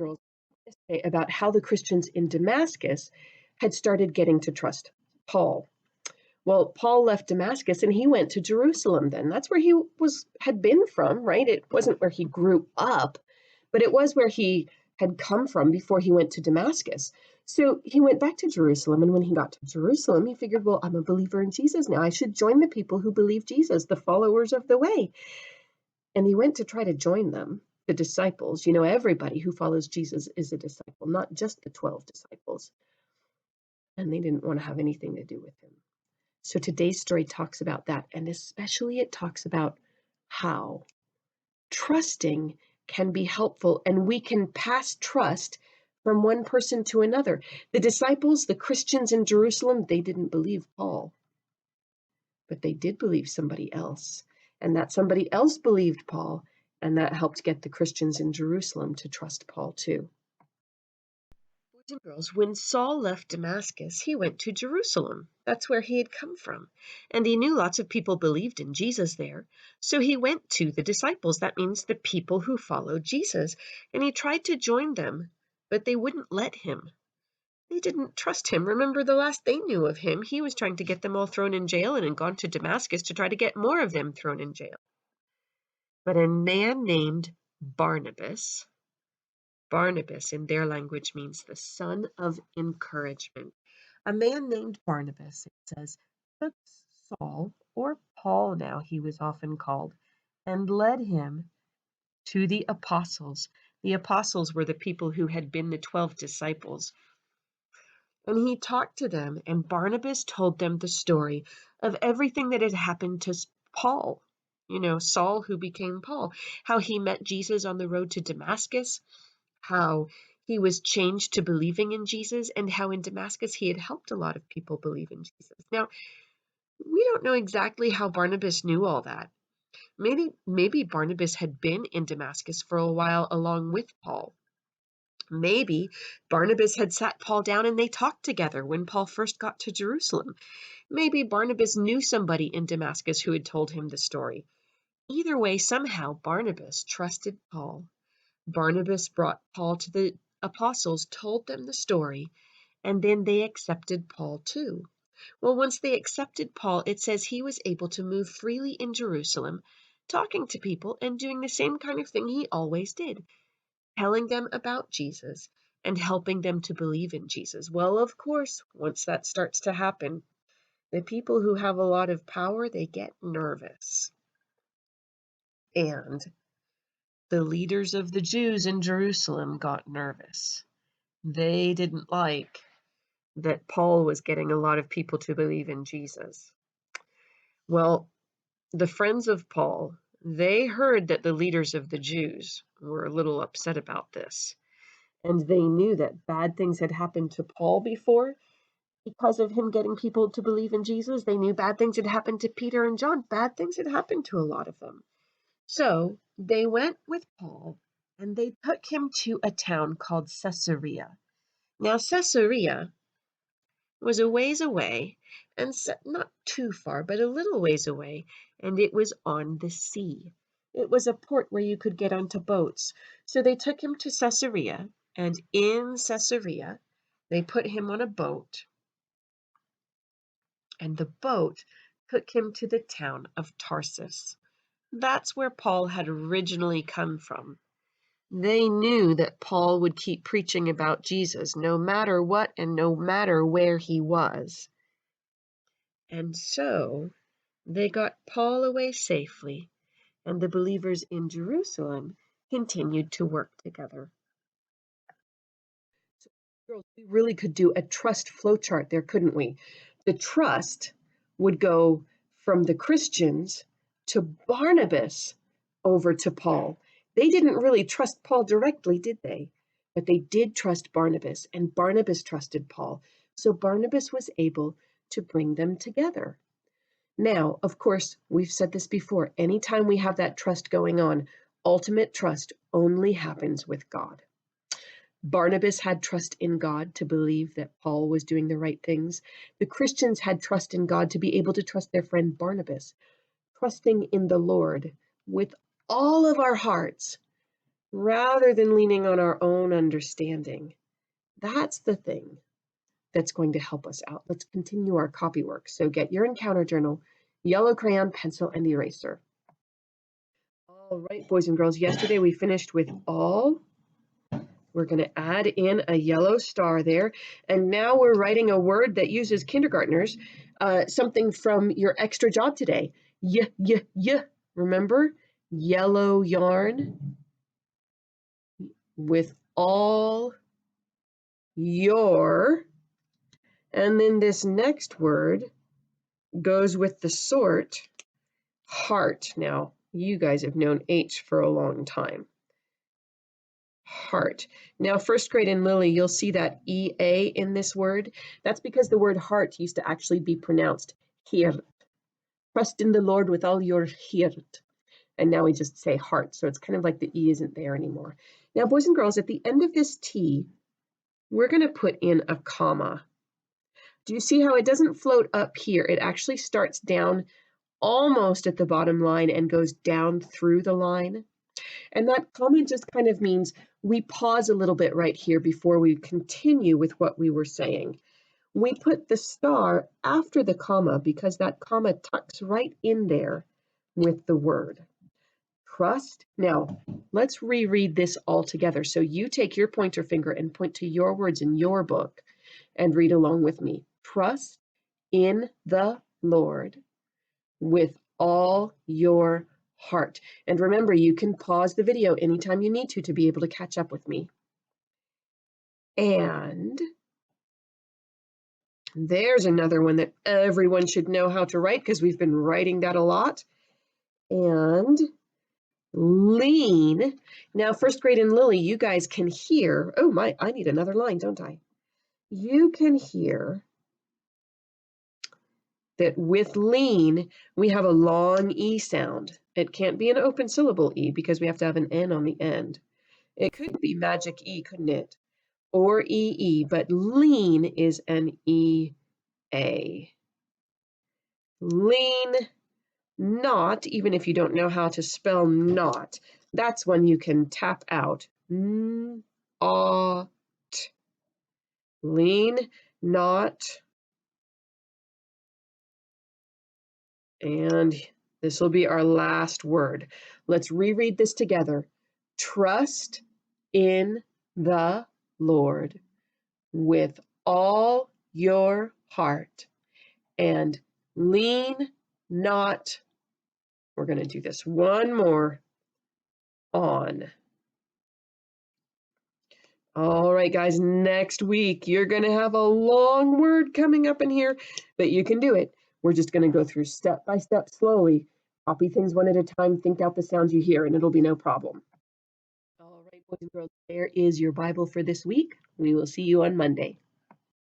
Girls say about how the Christians in Damascus had started getting to trust Paul. Well, Paul left Damascus and he went to Jerusalem then. That's where he had been from, right? It wasn't where he grew up, but it was where he had come from before he went to Damascus. So he went back to Jerusalem, and when he got to Jerusalem, he figured, well, I'm a believer in Jesus now. I should join the people who believe Jesus, the followers of the way. And he went to try to join them, the disciples. You know, everybody who follows Jesus is a disciple, not just the 12 disciples. And they didn't want to have anything to do with him. So today's story talks about that, and especially it talks about how trusting can be helpful, and we can pass trust from one person to another. The disciples, the Christians in Jerusalem, they didn't believe Paul, but they did believe somebody else, and that somebody else believed Paul, and that helped get the Christians in Jerusalem to trust Paul too. Boys and girls, when Saul left Damascus, he went to Jerusalem. That's where he had come from. And he knew lots of people believed in Jesus there. So he went to the disciples. That means the people who followed Jesus. And he tried to join them, but they wouldn't let him. They didn't trust him. Remember, the last they knew of him, he was trying to get them all thrown in jail and had gone to Damascus to try to get more of them thrown in jail. But a man named Barnabas in their language means the son of encouragement. A man named Barnabas, it says, took Saul, or Paul now he was often called, and led him to the apostles. The apostles were the people who had been the 12 disciples. And he talked to them, and Barnabas told them the story of everything that had happened to Paul. You know, Saul who became Paul, how he met Jesus on the road to Damascus, how he was changed to believing in Jesus, and how in Damascus he had helped a lot of people believe in Jesus. Now, we don't know exactly how Barnabas knew all that. Maybe Barnabas had been in Damascus for a while along with Paul. Maybe Barnabas had sat Paul down and they talked together when Paul first got to Jerusalem. Maybe Barnabas knew somebody in Damascus who had told him the story. Either way, somehow Barnabas trusted Paul. Barnabas brought Paul to the apostles, told them the story, and then they accepted Paul too. Well, once they accepted Paul, it says he was able to move freely in Jerusalem, talking to people and doing the same kind of thing he always did, telling them about Jesus and helping them to believe in Jesus. Well, of course, once that starts to happen, the people who have a lot of power, they get nervous. And the leaders of the Jews in Jerusalem got nervous. They didn't like that Paul was getting a lot of people to believe in Jesus. Well, the friends of Paul, they heard that the leaders of the Jews were a little upset about this. And they knew that bad things had happened to Paul before because of him getting people to believe in Jesus. They knew bad things had happened to Peter and John. Bad things had happened to a lot of them. So they went with Paul and they took him to a town called Caesarea. Now, Caesarea was a ways away, and not too far, but a little ways away, and it was on the sea. It was a port where you could get onto boats. So they took him to Caesarea, and in Caesarea, they put him on a boat, and the boat took him to the town of Tarsus. That's where Paul had originally come from. They knew that Paul would keep preaching about Jesus no matter what and no matter where he was. And so they got Paul away safely, and the believers in Jerusalem continued to work together. So, girls, we really could do a trust flowchart there, couldn't we? The trust would go from the Christians to Barnabas over to Paul. They didn't really trust Paul directly, did they? But they did trust Barnabas, and Barnabas trusted Paul. So Barnabas was able to bring them together. Now, of course, we've said this before, anytime we have that trust going on, ultimate trust only happens with God. Barnabas had trust in God to believe that Paul was doing the right things. The Christians had trust in God to be able to trust their friend Barnabas, trusting in the Lord with all of our hearts. rather than leaning on our own understanding. That's the thing that's going to help us out. Let's continue our copy work. So get your encounter journal, yellow crayon, pencil, and eraser. All right, boys and girls, yesterday we finished with all. We're going to add in a yellow star there. And now we're writing a word that uses kindergartners, something from your extra job today. Remember? Yellow yarn with all your. And then this next word goes with the sort, heart. Now, you guys have known H for a long time. Heart. Now, first grade in Lily, you'll see that EA in this word. That's because the word heart used to actually be pronounced hirt. Trust in the Lord with all your hirt. And now we just say heart. So it's kind of like the E isn't there anymore. Now, boys and girls, at the end of this T, we're going to put in a comma. Do you see how it doesn't float up here? It actually starts down almost at the bottom line and goes down through the line. And that comma just kind of means we pause a little bit right here before we continue with what we were saying. We put the star after the comma because that comma tucks right in there with the word. Trust. Now, let's reread this all together. So you take your pointer finger and point to your words in your book and read along with me. Trust in the Lord with all your heart. And remember, you can pause the video anytime you need to be able to catch up with me. And there's another one that everyone should know how to write because we've been writing that a lot. And lean. Now, first grade in Lily, you guys can hear, oh my, I need another line, don't I? You can hear that with lean, we have a long E sound. It can't be an open syllable E because we have to have an N on the end. It could be magic E, couldn't it? Or EE, but lean is an EA. Lean, not, even if you don't know how to spell not, that's when you can tap out. Ought. Lean, not. And this will be our last word. Let's reread this together. Trust in the Lord with all your heart and lean not. We're going to do this one more on. All right, guys, next week you're going to have a long word coming up in here, but you can do it. We're just going to go through step by step slowly, copy things one at a time, think out the sounds you hear, and it'll be no problem. All right, boys and girls, there is your Bible for this week. We will see you on Monday.